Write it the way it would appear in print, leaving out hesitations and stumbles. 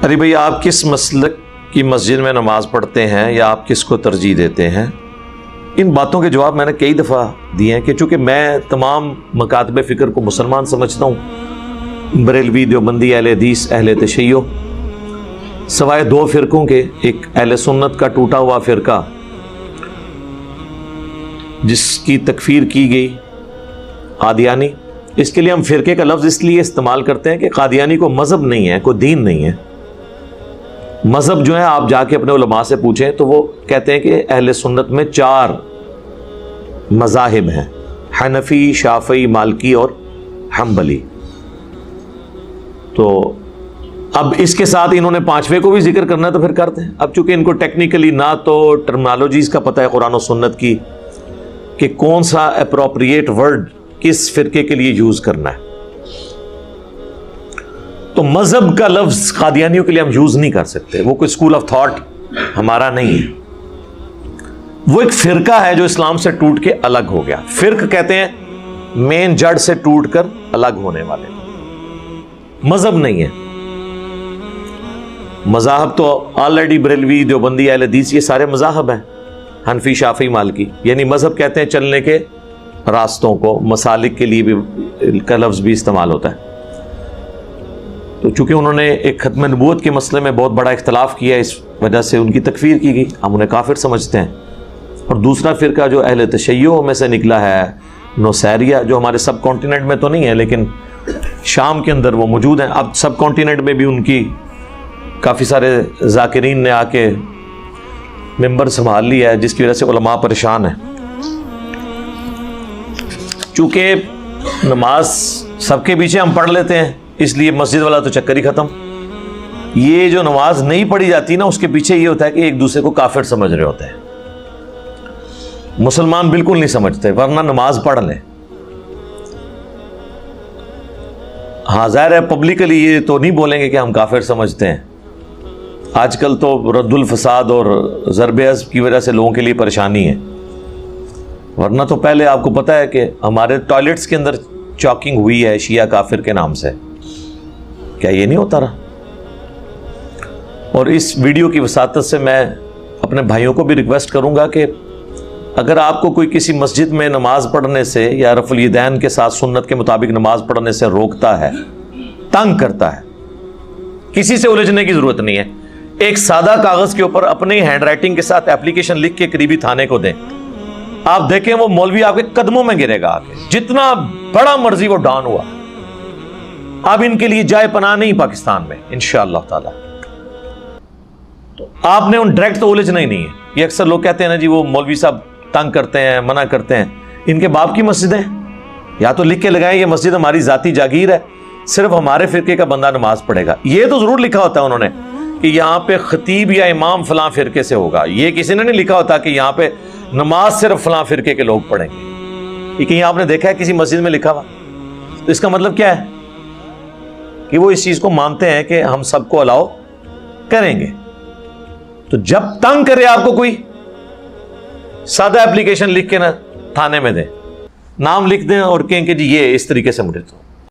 ارے بھائی، آپ کس مسلک کی مسجد میں نماز پڑھتے ہیں یا آپ کس کو ترجیح دیتے ہیں؟ ان باتوں کے جواب میں نے کئی دفعہ دیے ہیں کہ چونکہ میں تمام مکاتب فکر کو مسلمان سمجھتا ہوں، بریلوی، دیوبندی، اہل حدیث، اہل تشیع، سوائے دو فرقوں کے، ایک اہل سنت کا ٹوٹا ہوا فرقہ جس کی تکفیر کی گئی، قادیانی۔ اس کے لیے ہم فرقے کا لفظ اس لیے استعمال کرتے ہیں کہ قادیانی کو مذہب نہیں ہے، کوئی دین نہیں ہے۔ مذہب جو ہے آپ جا کے اپنے علماء سے پوچھیں تو وہ کہتے ہیں کہ اہل سنت میں 4 مذاہب ہیں، حنفی، شافعی، مالکی اور حنبلی۔ تو اب اس کے ساتھ انہوں نے 5ویں کو بھی ذکر کرنا ہے تو پھر کرتے ہیں۔ اب چونکہ ان کو ٹیکنیکلی نہ تو ٹرمنالوجیز کا پتہ ہے قرآن و سنت کی کہ کون سا اپروپریٹ ورڈ کس فرقے کے لیے یوز کرنا ہے، تو مذہب کا لفظ قادیانیوں کے لیے ہم یوز نہیں کر سکتے، وہ کوئی اسکول آف تھاٹ ہمارا نہیں ہے۔ وہ ایک فرقہ ہے جو اسلام سے ٹوٹ کے الگ ہو گیا۔ فرق کہتے ہیں مین جڑ سے ٹوٹ کر الگ ہونے والے، مذہب نہیں ہے۔ مذاہب تو آلریڈی بریلوی، دیوبندی، اہل حدیث، یہ سارے مذاہب ہیں، حنفی، شافعی، مالکی۔ یعنی مذہب کہتے ہیں چلنے کے راستوں کو، مسالک کے لیے بھی کا لفظ بھی استعمال ہوتا ہے۔ تو چونکہ انہوں نے ایک ختم نبوت کے مسئلے میں بہت بڑا اختلاف کیا، اس وجہ سے ان کی تکفیر کی گئی، ہم انہیں کافر سمجھتے ہیں۔ اور دوسرا فرقہ جو اہل تشیع میں سے نکلا ہے، نوسیریہ، جو ہمارے سب کانٹیننٹ میں تو نہیں ہے لیکن شام کے اندر وہ موجود ہیں۔ اب سب کانٹیننٹ میں بھی ان کی کافی سارے ذاکرین نے آ کے ممبر سنبھال لیا ہے، جس کی وجہ سے علماء پریشان ہیں۔ چونکہ نماز سب کے پیچھے ہم پڑھ لیتے ہیں، اس لیے مسجد والا تو چکر ہی ختم۔ یہ جو نماز نہیں پڑھی جاتی نا، اس کے پیچھے یہ ہوتا ہے کہ ایک دوسرے کو کافر سمجھ رہے ہوتے ہیں۔ مسلمان بالکل نہیں سمجھتے، ورنہ نماز پڑھ لیں۔ ہاں ظاہر ہے پبلکلی یہ تو نہیں بولیں گے کہ ہم کافر سمجھتے ہیں۔ آج کل تو رد الفساد اور ضرب عضب کی وجہ سے لوگوں کے لیے پریشانی ہے، ورنہ تو پہلے آپ کو پتہ ہے کہ ہمارے ٹوائلٹس کے اندر چاکنگ ہوئی ہے شیعہ کافر کے نام سے، کیا یہ نہیں ہوتا رہا؟ اور اس ویڈیو کی وساطت سے میں اپنے بھائیوں کو بھی ریکویسٹ کروں گا کہ اگر آپ کو کوئی کسی مسجد میں نماز پڑھنے سے یا رفع الیدین کے ساتھ سنت کے مطابق نماز پڑھنے سے روکتا ہے، تنگ کرتا ہے، کسی سے الجھنے کی ضرورت نہیں ہے۔ ایک سادہ کاغذ کے اوپر اپنی ہینڈ رائٹنگ کے ساتھ اپلیکیشن لکھ کے قریبی تھانے کو دیں، آپ دیکھیں وہ مولوی آپ کے قدموں میں گرے گا، آگے جتنا بڑا مرضی وہ ڈان ہوا، اب ان کے لیے جائے پناہ نہیں پاکستان میں انشاءاللہ تعالی۔ تو آپ نے ان ڈائریکٹ تو الجھنا ہی نہیں ہے۔ یہ اکثر لوگ کہتے ہیں نا جی وہ مولوی صاحب تنگ کرتے ہیں، منع کرتے ہیں، ان کے باپ کی مسجدیں یا تو لکھ کے لگائیں یہ مسجد ہماری ذاتی جاگیر ہے، صرف ہمارے فرقے کا بندہ نماز پڑھے گا۔ یہ تو ضرور لکھا ہوتا ہے انہوں نے کہ یہاں پہ خطیب یا امام فلاں فرقے سے ہوگا، یہ کسی نے نہیں لکھا ہوتا کہ یہاں پہ نماز صرف فلاں فرقے کے لوگ پڑھیں گے۔ یہ کہیں آپ نے دیکھا ہے کسی مسجد میں لکھا ہوا؟ تو اس کا مطلب کیا ہے کہ وہ اس چیز کو مانتے ہیں کہ ہم سب کو الاؤ کریں گے۔ تو جب تنگ کرے آپ کو کوئی، سادہ اپلیکیشن لکھ کے نا تھانے میں دیں، نام لکھ دیں اور کہیں کہ جی یہ اس طریقے سے مجھے تو